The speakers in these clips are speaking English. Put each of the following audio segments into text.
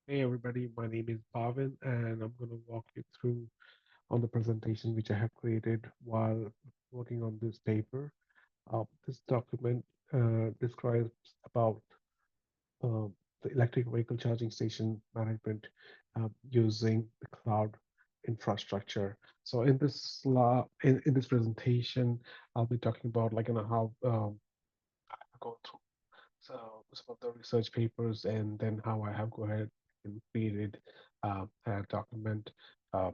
Hey everybody, my name is Bhavin and I'm going to walk you through on the presentation which I have created while working on this paper. This document describes about uh, the electric vehicle charging station management using the cloud infrastructure. So in this presentation, I'll be talking about how I go through some of the research papers, and then how I have go ahead and created a document uh,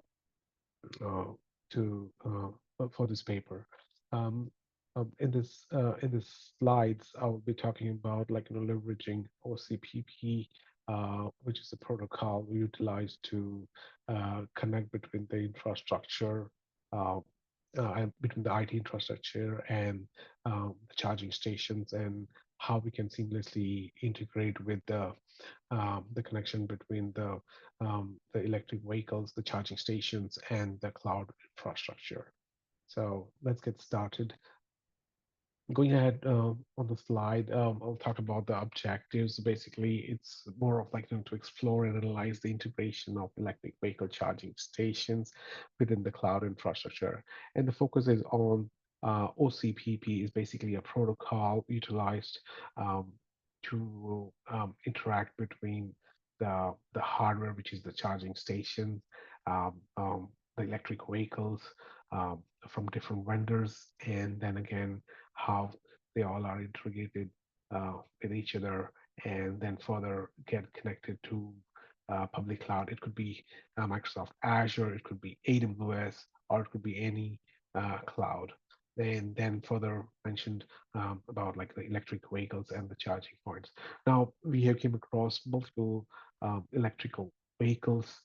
uh, to for this paper. Um, in this slides, I will be talking about leveraging OCPP, which is a protocol we utilize to connect between the infrastructure. Uh, and between the IT infrastructure and the charging stations, and how we can seamlessly integrate with the connection between the electric vehicles, the charging stations, and the cloud infrastructure. So let's get started. Going ahead on the slide, I'll talk about the objectives. Basically, it's more of to explore and analyze the integration of electric vehicle charging stations within the cloud infrastructure. And the focus is on OCPP is basically a protocol utilized um, to interact between the hardware, which is the charging station, the electric vehicles from different vendors, and then again how they all are integrated with each other, and then further get connected to public cloud. It could be Microsoft Azure, it could be AWS, or it could be any cloud. And then further mentioned about the electric vehicles and the charging points. Now we have came across multiple electrical vehicles,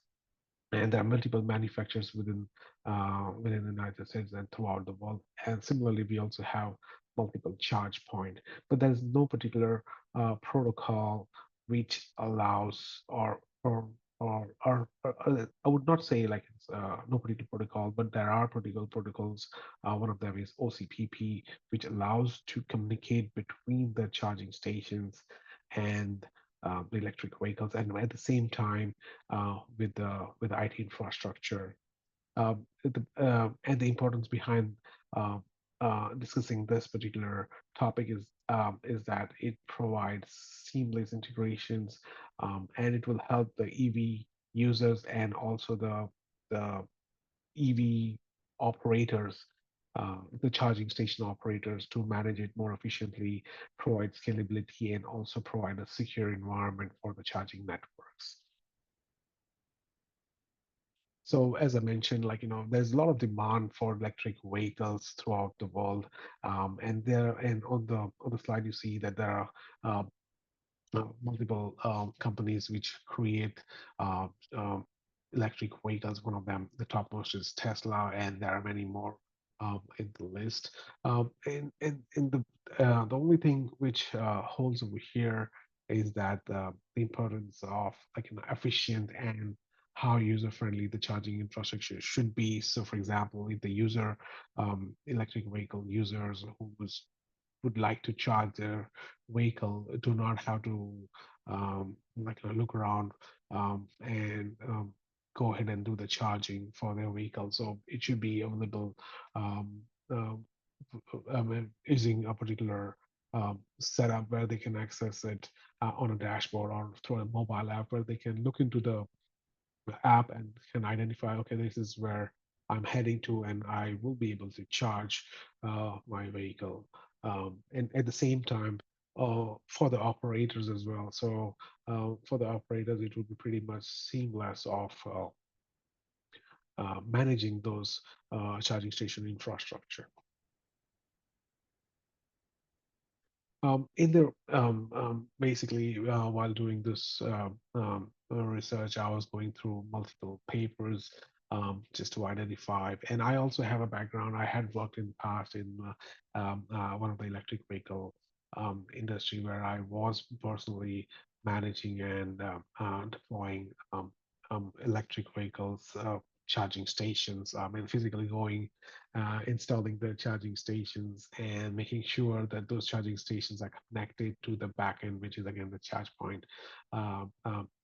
and there are multiple manufacturers within the United States and throughout the world. And similarly, we also have multiple charge point, but there's no particular protocol which allows or I would not say it's no particular protocol, but there are particular protocols. One of them is OCPP, which allows to communicate between the charging stations and the electric vehicles, and at the same time with the IT infrastructure. And the importance behind uh, discussing this particular topic is that it provides seamless integrations, and it will help the EV users and also the EV operators, the charging station operators, to manage it more efficiently, provide scalability, and also provide a secure environment for the charging networks. So as I mentioned, there's a lot of demand for electric vehicles throughout the world, and on the slide you see that there are multiple companies which create uh, um, electric vehicles. One of them, the topmost, is Tesla, and there are many more in the list. And the only thing which holds over here is that the importance of an efficient and how user friendly the charging infrastructure should be. So, for example, if the electric vehicle users would like to charge their vehicle do not have to look around and go ahead and do the charging for their vehicle. So it should be available um, um, using a particular setup where they can access it on a dashboard or through a mobile app where they can look into the app and can identify, okay, this is where I'm heading to, and I will be able to charge my vehicle. And at the same time, for the operators as well. So for the operators, it would be pretty much seamless of managing those charging station infrastructure. In the basically while doing this research, I was going through multiple papers just to identify. And I also have a background. I had worked in the past in one of the electric vehicle industry where I was personally managing and deploying electric vehicles. charging stations. I mean, physically going, installing the charging stations and making sure that those charging stations are connected to the backend, which is again the charge point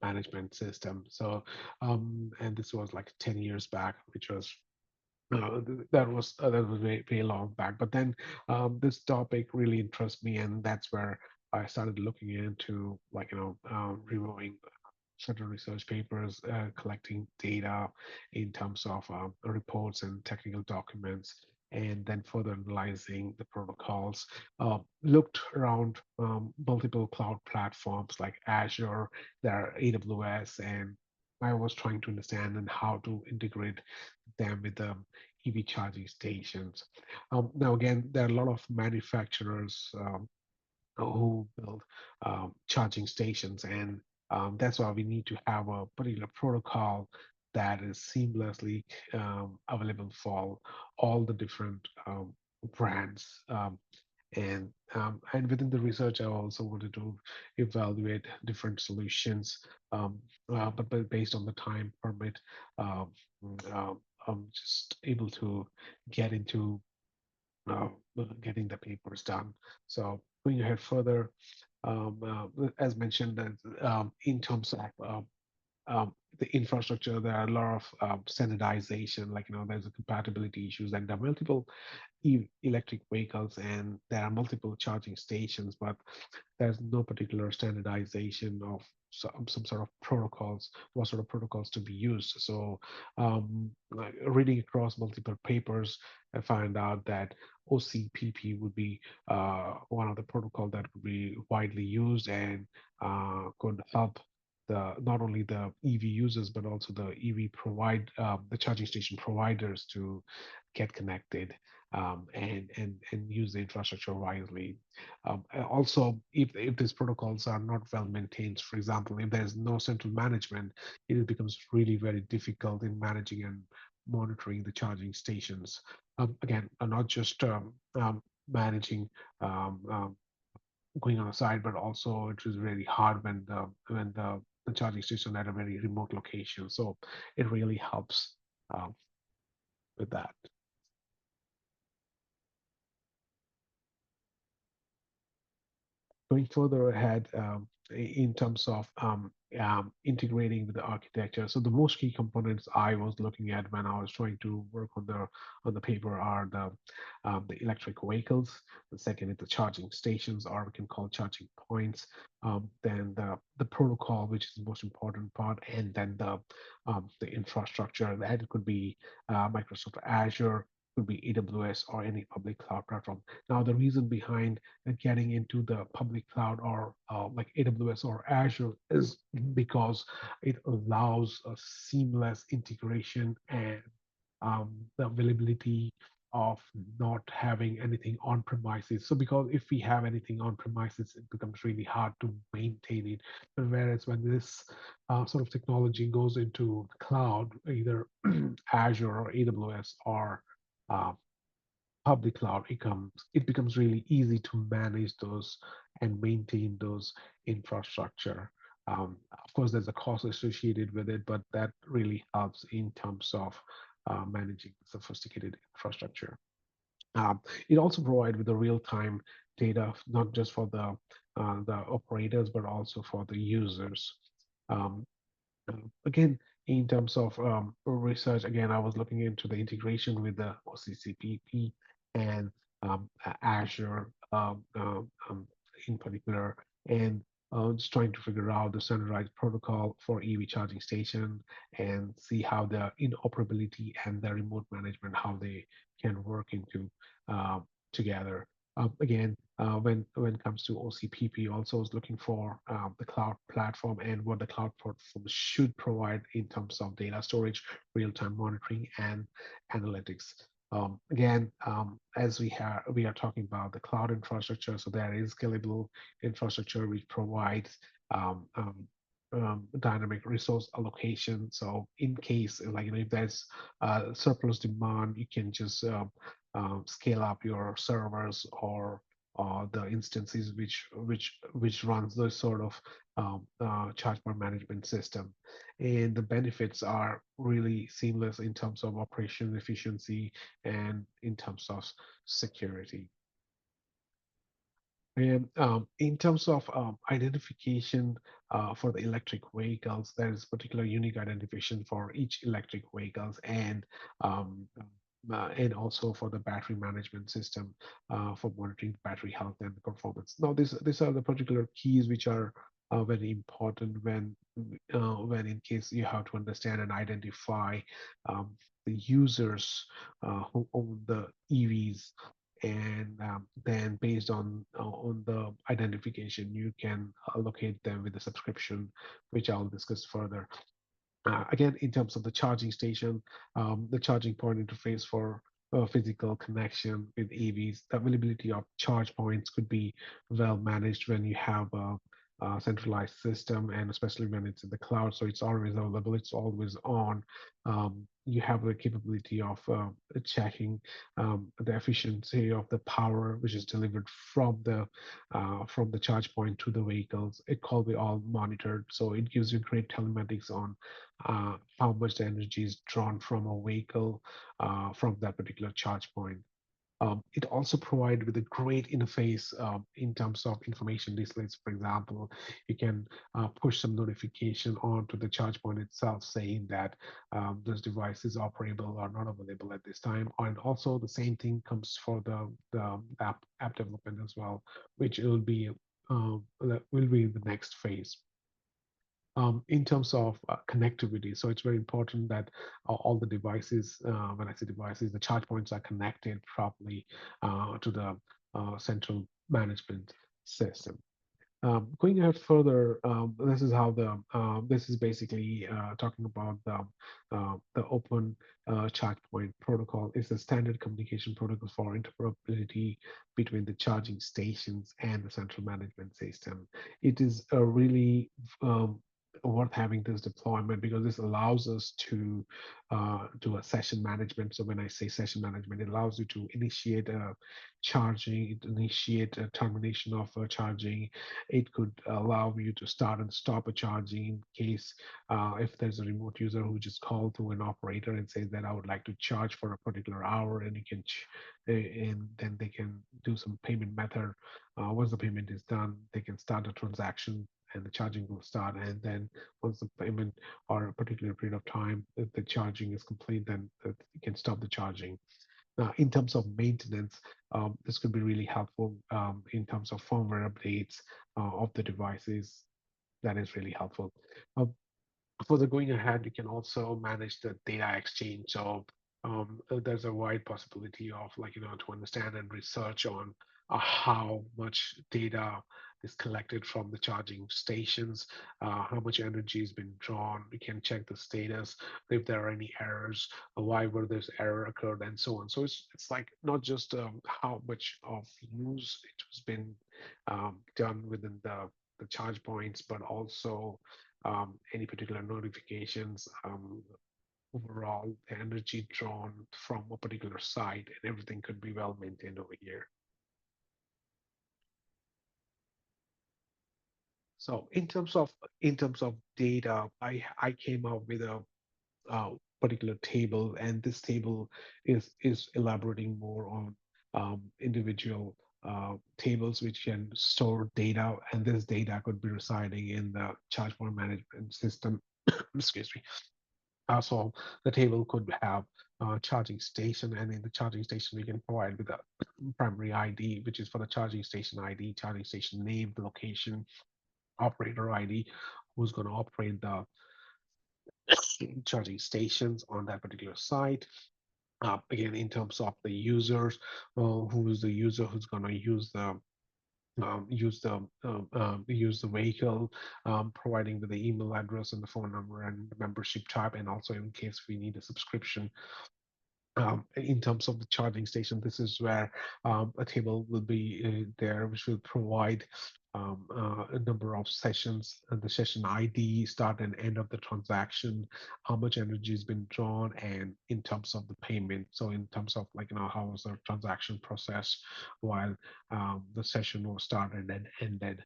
management system. So, and this was like 10 years back, which was that was very, very long back. But then this topic really interests me, and that's where I started looking into, like, reviewing certain research papers, collecting data in terms of reports and technical documents, and then further analyzing the protocols. Looked around multiple cloud platforms like Azure, there are AWS, and I was trying to understand and how to integrate them with the EV charging stations. Now, again, there are a lot of manufacturers who build charging stations, and that's why we need to have a particular protocol that is seamlessly available for all the different brands. And within the research, I also wanted to evaluate different solutions, um, but based on the time permit, um, um, I'm just able to get into uh, getting the papers done. So going ahead further, as mentioned, that in terms of the infrastructure, there are a lot of standardization, like, there's a compatibility issues, and there are multiple electric vehicles, and there are multiple charging stations, but there's no particular standardization of some sort of protocols, what sort of protocols to be used. So, like reading across multiple papers, I find out that OCPP would be one of the protocol that would be widely used and could help the not only the EV users but also the the charging station providers to get connected and use the infrastructure wisely. Also, if these protocols are not well maintained, for example, if there's no central management, it becomes really very difficult in managing and monitoring the charging stations. Again, not just managing um, um, going on the side, but also it is really hard when the charging station at a very remote location. So it really helps um, with that. Going further ahead in terms of integrating with the architecture. So the most key components I was looking at when I was trying to work on the paper are the electric vehicles. The second is the charging stations, or we can call charging points. Then the protocol, which is the most important part, and then the infrastructure. That could be Microsoft Azure, could be AWS, or any public cloud platform. Now, the reason behind getting into the public cloud or like AWS or Azure is because it allows a seamless integration and the availability of not having anything on premises. So because if we have anything on premises, it becomes really hard to maintain it. But whereas when this sort of technology goes into cloud, either Azure or AWS or uh, public cloud, it becomes really easy to manage those and maintain those infrastructure. Of course, there's a cost associated with it, but that really helps in terms of managing sophisticated infrastructure. It also provides with the real-time data, not just for the operators, but also for the users. Um, Again, in terms of research, again, I was looking into the integration with the OCCPP and Azure in particular, and just trying to figure out the standardized protocol for EV charging station and see how the interoperability and the remote management, how they can work into uh, together. Again, when it comes to OCPP, also is looking for the cloud platform and what the cloud platform should provide in terms of data storage, real-time monitoring, and analytics. Again, as we are talking about the cloud infrastructure, so there is scalable infrastructure which provides dynamic resource allocation. So in case, like, if there's surplus demand, you can just scale up your servers or the instances which runs the sort of charge point management system. And the benefits are really seamless in terms of operation efficiency and in terms of security. And in terms of identification for the electric vehicles, there is particular unique identification for each electric vehicles, um, and also for the battery management system for monitoring battery health and performance. Now, these are the particular keys which are very important when in case you have to understand and identify um, the users who own the EVs, and then based on the identification you can allocate them with a subscription, which I'll discuss further. Again, in terms of the charging station, the charging point interface for physical connection with EVs, the availability of charge points could be well managed when you have a centralized system, and especially when it's in the cloud. So it's always available, it's always on. You have the capability of checking the efficiency of the power which is delivered from the charge point to the vehicles. It can be all monitored, so it gives you great telematics on how much the energy is drawn from a vehicle from that particular charge point. It also provides with a great interface in terms of information displays. For example, you can push some notification onto the charge point itself saying that this device is operable or not available at this time. And also the same thing comes for the app development as well, which will be the next phase in terms of connectivity. So it's very important that all the devices, when I say devices, the charge points are connected properly to the central management system. Going ahead further, this is basically talking about the open charge point protocol. Is a standard communication protocol for interoperability between the charging stations and the central management system. It is a really worth having this deployment because this allows us to do a session management. So when I say session management, it allows you to initiate a charging, initiate a termination of charging. It could allow you to start and stop a charging in case if there's a remote user who just called to an operator and says that I would like to charge for a particular hour, and you can and then they can do some payment method. Once the payment is done, they can start a transaction and the charging will start. And then once the payment or a particular period of time, if the charging is complete, then you can stop the charging. In terms of maintenance, this could be really helpful in terms of firmware updates of the devices. That is really helpful. Um, Further going ahead, you can also manage the data exchange. So there's a wide possibility of to understand and research on how much data is collected from the charging stations, how much energy has been drawn. You can check the status if there are any errors, why were this error occurred, and so on. So it's like not just how much of use it has been done within the charge points, but also any particular notifications, overall the energy drawn from a particular site, and everything could be well maintained over here. So in terms of data, I came up with a particular table, and this table is elaborating more on individual tables which can store data, and this data could be residing in the charge point management system. Excuse me. So the table could have charging station, and in the charging station, we can provide with a primary ID, which is for the charging station ID, charging station name, the location, operator ID, who's going to operate the charging stations on that particular site. Again, in terms of the users, who is the user who's going to use the vehicle, providing with the email address and the phone number and the membership type, and also in case we need a subscription. In terms of the charging station, this is where a table will be there, which will provide a number of sessions and the session ID, start and end of the transaction, how much energy has been drawn, and in terms of the payment. So in terms of like, how was the transaction process while the session was started and ended.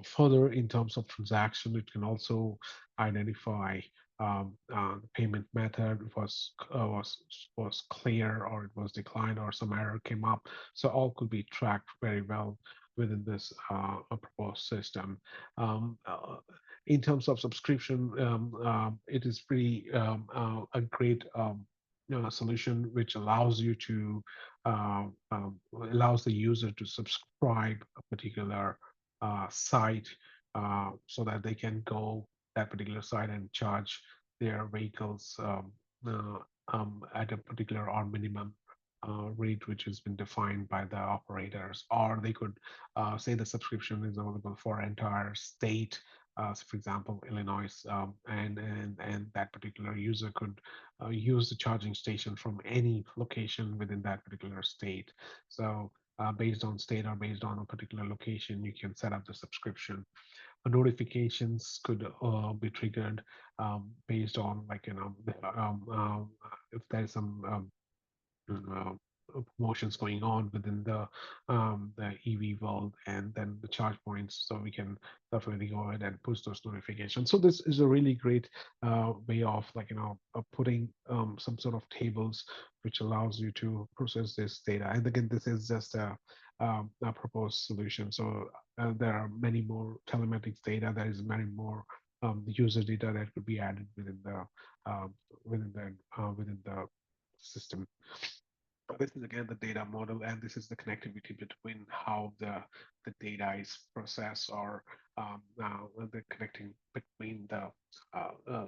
Further, in terms of transaction, it can also identify the payment method was clear or it was declined or some error came up. So all could be tracked very well within this proposed system. Um, uh, in terms of subscription, it is pretty a great solution which allows you to allows the user to subscribe a particular site so that they can go that particular site and charge their vehicles at a particular or minimum rate which has been defined by the operators. Or they could say the subscription is available for entire state. So for example, Illinois, and that particular user could use the charging station from any location within that particular state. So based on state or based on a particular location, you can set up the subscription. Notifications could be triggered based on like if there's some uh, promotions going on within the EV world and then the charge points, so we can definitely go ahead and push those notifications. So this is a really great way of like putting some sort of tables which allows you to process this data. And again, this is just a proposed solution. So there are many more telematics data. There is many more user data that could be added um, within the system. This is again the data model, and this is the connectivity between how the data is processed or the connecting uh, uh,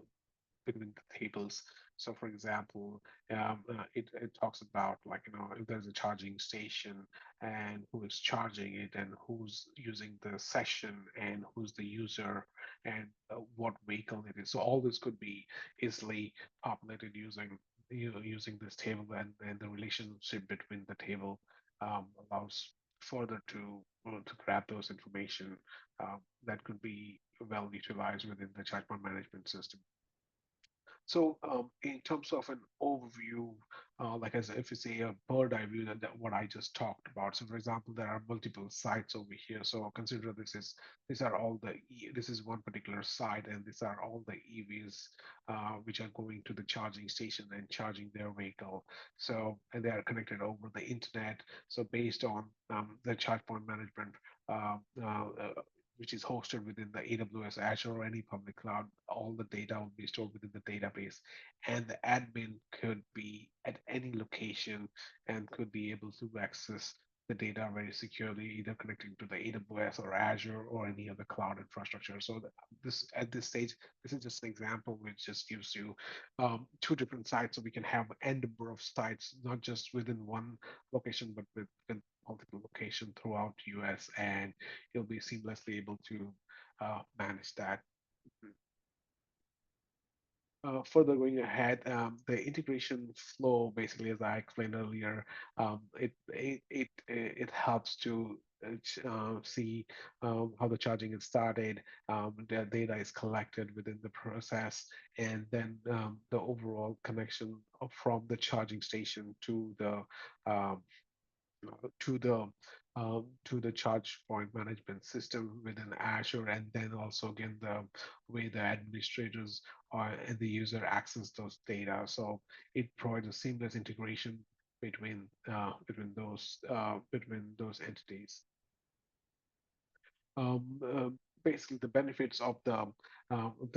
between the tables. So, for example, it talks about like if there's a charging station and who is charging it and who's using the session and who's the user and what vehicle it is. So all this could be easily populated using using this table, and the relationship between the table allows further to grab those information that could be well utilized within the charge point management system. So, in terms of an overview, like as if you say a bird eye view, that what I just talked about. So, for example, there are multiple sites over here. So, consider these are all this is one particular site, and these are all the EVs which are going to the charging station and charging their vehicle. So, and they are connected over the internet. So, based on the charge point management. Uh, uh, uh, which is hosted within the AWS, Azure, or any public cloud. All the data will be stored within the database, and the admin could be at any location and could be able to access the data very securely, either connecting to the AWS or Azure or any other cloud infrastructure. So this at this stage, this is just an example which just gives you two different sites, so we can have n number of sites, not just within one location, but with multiple locations throughout US, and you'll be seamlessly able to manage that. Further going ahead, the integration flow, basically, as I explained earlier, it helps to see how the charging is started, the data is collected within the process, and then the overall connection from the charging station um, to the charge point management system within Azure, and then also again the way the administrators and the user access those data. So it provides a seamless integration between those entities. Basically the benefits of the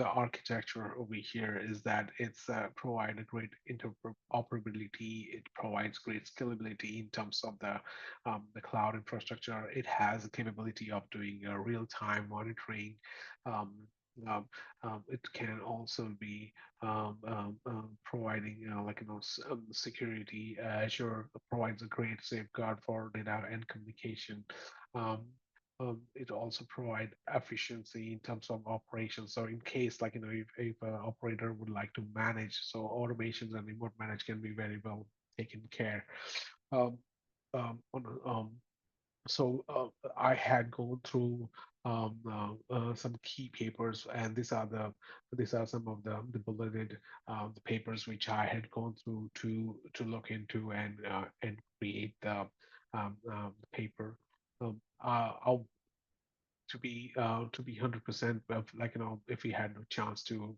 architecture over here is that it's provide a great interoperability. It provides great scalability in terms of the cloud infrastructure. It has a capability of doing real-time monitoring. Um, um, it can also be providing security. Azure provides a great safeguard for data and communication. Um, it also provide efficiency in terms of operations. So in case like if an operator would like to manage, so automations and remote manage can be very well taken care. Um, on So I had gone through some key papers, and these are some of the bulleted the papers which I had gone through to look into and create the paper. I'll to be 100% of, like, if we had a chance to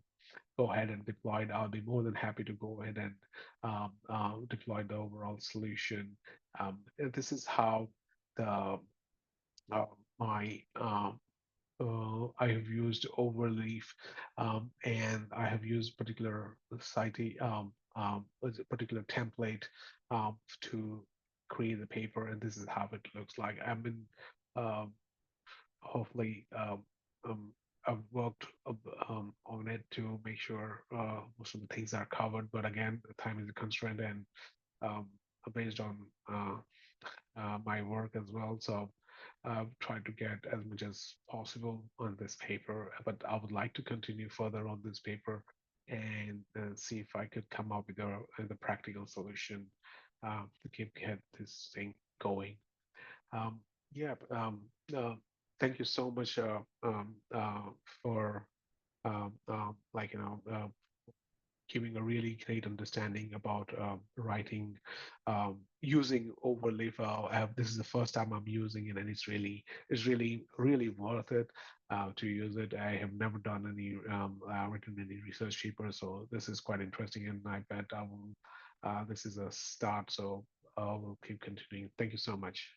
go ahead and deploy it, I'll be more than happy to go ahead and deploy the overall solution. This is how the uh, my I have used overleaf, and I have used particular site, was a particular template to create the paper, and this is how it looks like. I mean, um, hopefully, um, I've worked on it to make sure most of the things are covered. But again, the time is a constraint, and um, based on my work as well. So I've tried to get as much as possible on this paper, but I would like to continue further on this paper and see if I could come up with a practical solution to keep get this thing going. Um, yeah, uh, thank you so much for giving a really great understanding about writing using overleaf. This is the first time I'm using it, and really worth it to use it. I have never done any written any research paper, so this is quite interesting, and I bet I will. This is a start, so we'll keep continuing. Thank you so much.